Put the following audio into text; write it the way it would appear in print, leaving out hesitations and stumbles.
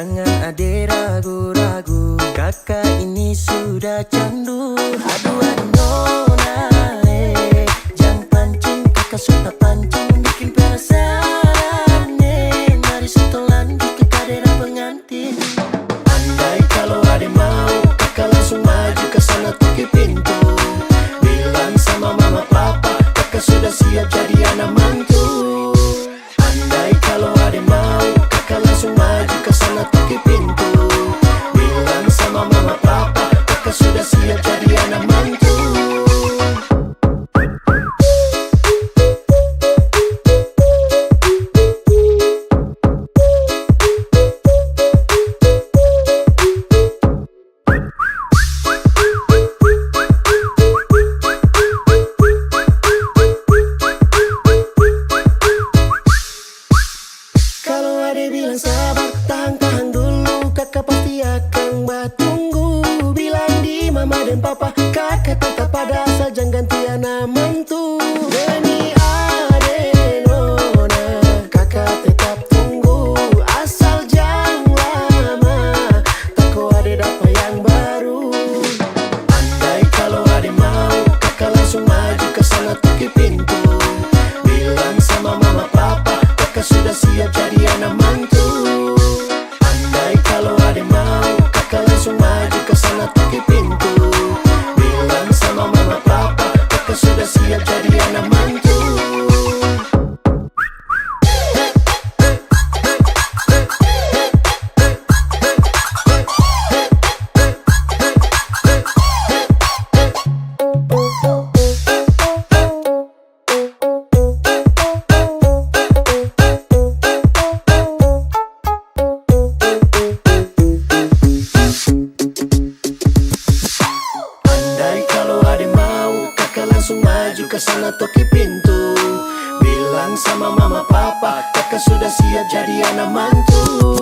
Jangan ada ragu-ragu, kakak ini sudah candu. Aduh aduh nona, jangan pancing, kakak suka pancing, bikin penasaran. Mari setelan kita kadera pengantin. Andai kalau ada mau, kakak langsung maju ke sana tuki pintu. Bilang sama mama papa, kakak sudah siap jadi anak mantu. Andai kalau ada mau, kakak langsung maju ke sana tuki pintu. Bilang sama mama papa, kakak sudah siap jadi anak mantu. Kalau ada bilang sabar, tahan dulu, kakak pasti akan tunggu. Bilang di mama dan papa, kakak tetap ada asal jangan ganti anak mantu. Demi ade nona, kakak tetap tunggu, asal jangan lama, takut ada dapat yang baru. Andai kalau ada mau, kakak langsung maju ke sana tuki pintu. Bilang sama mama papa, kakak sudah siap jadi anak mantu. Andai kalau ada mau, kakak langsung maju ke sana tuki pintu. Bilang sama mama papa, kakak sudah siap jadi anak mantu. Andai kalau ada mau, kakak langsung maju ke sana toki pintu. Bilang sama mama papa, kakak sudah siap jadi anak mantu.